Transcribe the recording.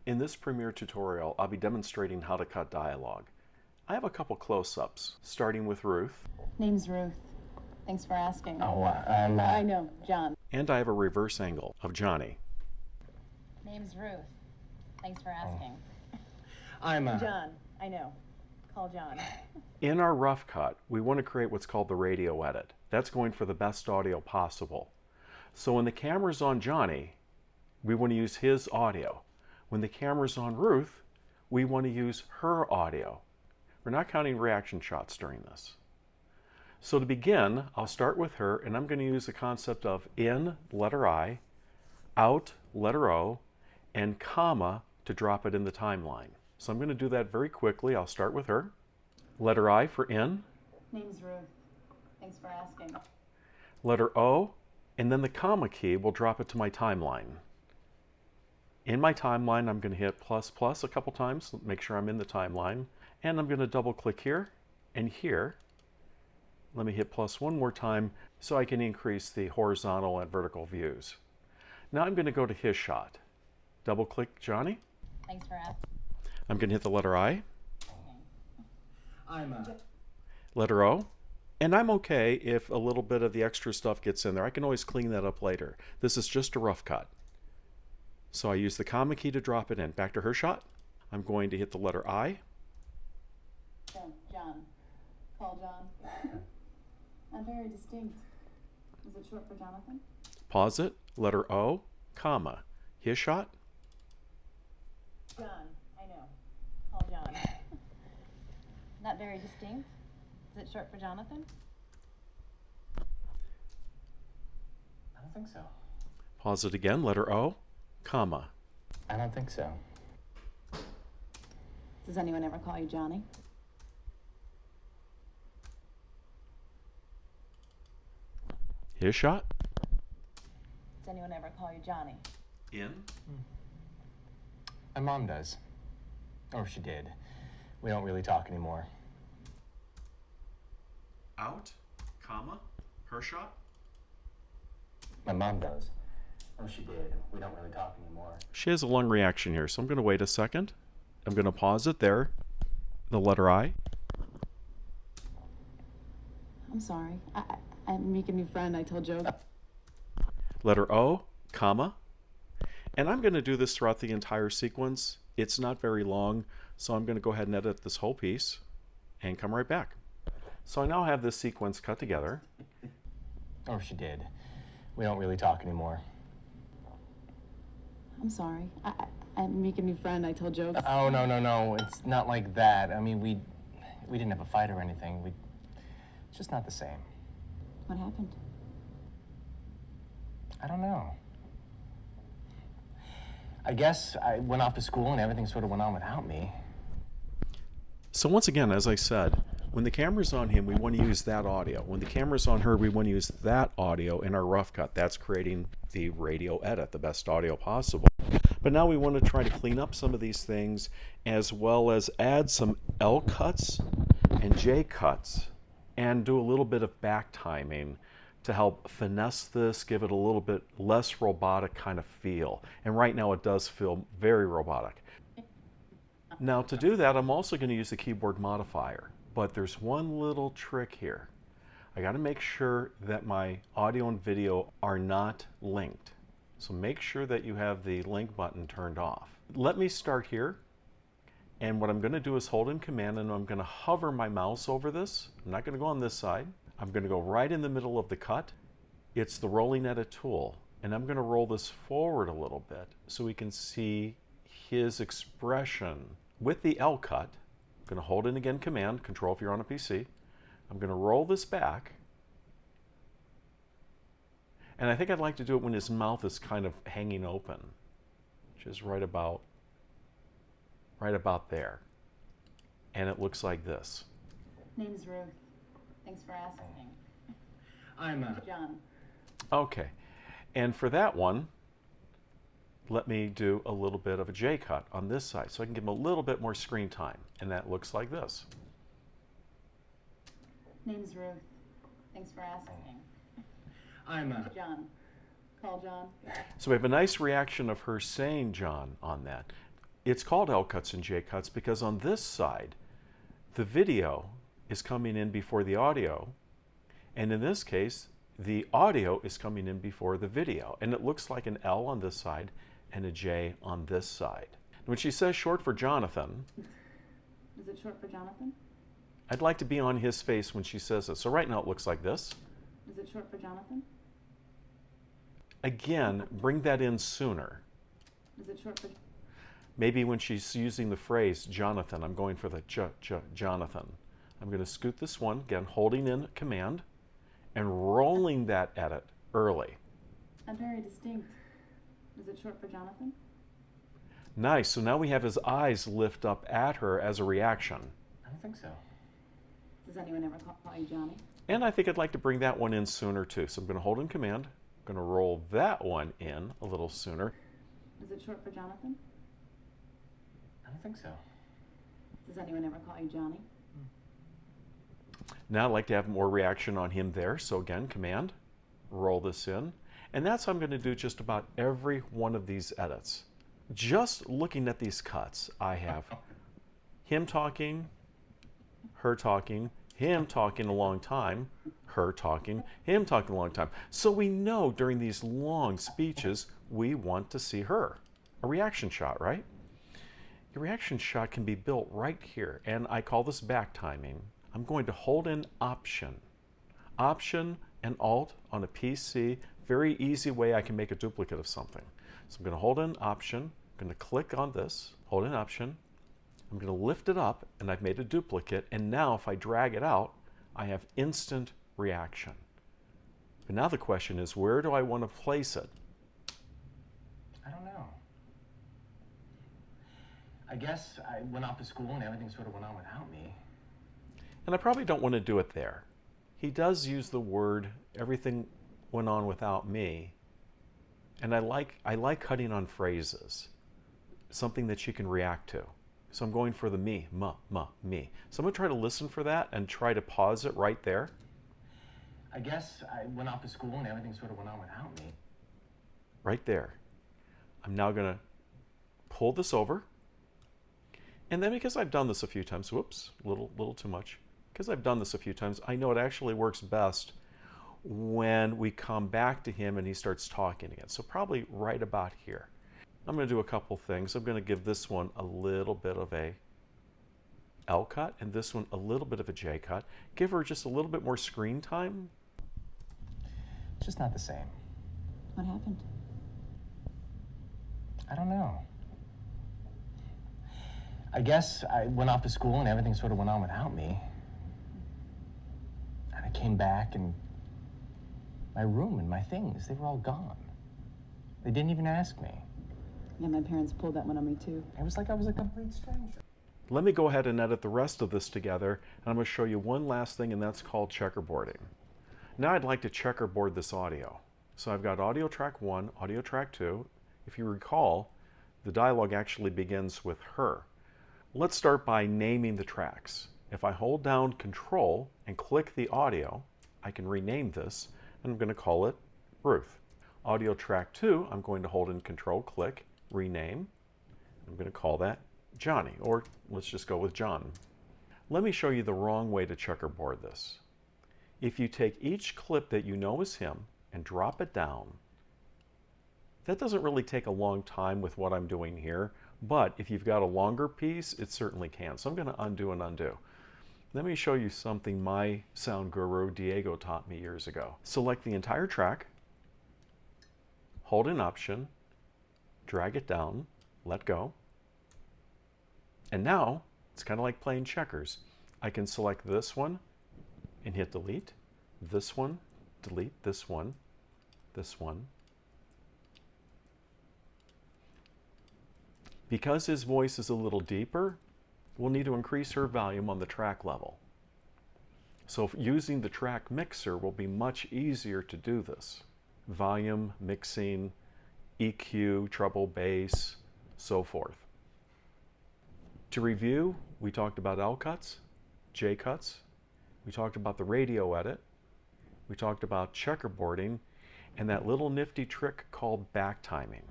In this Premiere tutorial, I'll be demonstrating how to cut dialogue. I have a couple close-ups, starting with Ruth. Name's Ruth. Thanks for asking. I know, John. And I have a reverse angle of Johnny. Name's Ruth. Thanks for asking. John. I know. Call John. In our rough cut, we want to create what's called the radio edit. That's going for the best audio possible. So when the camera's on Johnny, we want to use his audio. When the camera's on Ruth, we want to use her audio. We're not counting reaction shots during this. So to begin, I'll start with her, and I'm going to use the concept of in, letter I, out, letter O, and comma to drop it in the timeline. So I'm going to do that very quickly. I'll start with her. Letter I for in. Name's Ruth. Thanks for asking. Letter O, and then the comma key will drop it to my timeline. In my timeline, I'm going to hit plus plus a couple times, make sure I'm in the timeline. And I'm going to double click here and here. Let me hit plus one more time so I can increase the horizontal and vertical views. Now I'm going to go to his shot. Double click Johnny. Thanks for asking. I'm going to hit the letter I. I'm Letter O. And I'm okay if a little bit of the extra stuff gets in there. I can always clean that up later. This is just a rough cut. So I use the comma key to drop it in. Back to her shot. I'm going to hit the letter I. John. Call John. Not very distinct. Is it short for Jonathan? Pause it. Letter O, comma. His shot. John. I know. Call John. Not very distinct. Is it short for Jonathan? I don't think so. Pause it again. Letter O, comma. I don't think so. Does anyone ever call you Johnny? His shot. Does anyone ever call you Johnny? In. My mom does. Or she did. We don't really talk anymore. Out, comma. Her shot. My mom does. Or she did. We don't really talk anymore. She has a lung reaction here, so I'm going to wait a second. I'm going to pause it there. The letter I. I'm sorry. I'm making a new friend. I told Joe. Letter O, comma. And I'm going to do this throughout the entire sequence. It's not very long, so I'm going to go ahead and edit this whole piece and come right back. So I now have this sequence cut together. Or she did. We don't really talk anymore. I'm sorry. I'm making a new friend. I told Joe. Oh, no. It's not like that. I mean, we didn't have a fight or anything. It's just not the same. What happened? I don't know. I guess I went off to school and everything sort of went on without me. So once again, as I said, when the camera's on him, we want to use that audio. When the camera's on her, we want to use that audio in our rough cut. That's creating the radio edit, the best audio possible. But now we want to try to clean up some of these things as well as add some L cuts and J cuts and do a little bit of back timing to help finesse this, give it a little bit less robotic kind of feel. And right now it does feel very robotic. Now to do that, I'm also going to use the keyboard modifier, but there's one little trick here. I got to make sure that my audio and video are not linked. So make sure that you have the link button turned off. Let me start here. And what I'm going to do is hold in Command and I'm going to hover my mouse over this. I'm not going to go on this side. I'm going to go right in the middle of the cut. It's the rolling edit tool. And I'm going to roll this forward a little bit so we can see his expression. With the L cut, I'm going to hold in again Command, Control if you're on a PC. I'm going to roll this back. And I think I'd like to do it when his mouth is kind of hanging open, which is right about there. And it looks like this. Name's Ruth. Thanks for asking. I'm John. Okay. And for that one, let me do a little bit of a J cut on this side so I can give him a little bit more screen time. And that looks like this. Name's Ruth. Thanks for asking. I'm John. Call John. So we have a nice reaction of her saying John on that. It's called L cuts and J cuts because on this side, the video is coming in before the audio. And in this case, the audio is coming in before the video. And it looks like an L on this side and a J on this side. When she says short for Jonathan, Is it short for Jonathan? I'd like to be on his face when she says it. So right now it looks like this. Is it short for Jonathan? Again, bring that in sooner. Is it short for... Maybe when she's using the phrase Jonathan, I'm going for the Jonathan. I'm going to scoot this one, again, holding in Command and rolling that edit early. I'm very distinct. Is it short for Jonathan? Nice. So now we have his eyes lift up at her as a reaction. I don't think so. Does anyone ever call you Johnny? And I think I'd like to bring that one in sooner too. So I'm going to hold in Command. I'm going to roll that one in a little sooner. Is it short for Jonathan? I don't think so. Does anyone ever call you Johnny? Now I'd like to have more reaction on him there. So again, Command, roll this in. And that's how I'm going to do just about every one of these edits. Just looking at these cuts, I have him talking, her talking, him talking a long time, her talking, him talking a long time. So we know during these long speeches, we want to see her. A reaction shot, right? A reaction shot can be built right here, and I call this backtiming. I'm going to hold in Option. Option and Alt on a PC, very easy way I can make a duplicate of something. So I'm going to hold in Option, I'm going to click on this, hold in Option, I'm going to lift it up, and I've made a duplicate, and now if I drag it out, I have instant reaction. But now the question is, where do I want to place it? I don't know. I guess I went off to school and everything sort of went on without me. And I probably don't want to do it there. He does use the word, everything went on without me. And I like cutting on phrases, something that she can react to. So I'm going for the me, me. So I'm going to try to listen for that and try to pause it right there. I guess I went off to school and everything sort of went on without me. Right there. I'm now going to pull this over. And then because I've done this a few times, whoops, little too much. Because I've done this a few times, I know it actually works best when we come back to him and he starts talking again. So probably right about here. I'm going to do a couple things. I'm going to give this one a little bit of a L cut and this one a little bit of a J cut. Give her just a little bit more screen time. It's just not the same. What happened? I don't know. I guess I went off to school and everything sort of went on without me. And I came back and my room and my things, they were all gone. They didn't even ask me. Yeah, my parents pulled that one on me too. It was like I was a complete stranger. Let me go ahead and edit the rest of this together, and I'm going to show you one last thing, and that's called checkerboarding. Now I'd like to checkerboard this audio. So I've got audio track 1, audio track 2. If you recall, the dialogue actually begins with her. Let's start by naming the tracks. If I hold down Control and click the audio, I can rename this, and I'm going to call it Ruth. Audio track 2, I'm going to hold in Control, click, rename. I'm going to call that Johnny, or let's just go with John. Let me show you the wrong way to checkerboard this. If you take each clip that you know is him and drop it down, that doesn't really take a long time with what I'm doing here, but if you've got a longer piece, it certainly can. So I'm going to undo and undo. Let me show you something my sound guru Diego taught me years ago. Select the entire track, hold in Option, drag it down, let go. And now, it's kind of like playing checkers. I can select this one and hit delete, this one, delete, this one, this one. Because his voice is a little deeper, we'll need to increase her volume on the track level. So using the track mixer will be much easier to do this. Volume, mixing, EQ, treble, bass, so forth. To review, we talked about L cuts, J cuts, we talked about the radio edit, we talked about checkerboarding, and that little nifty trick called backtiming.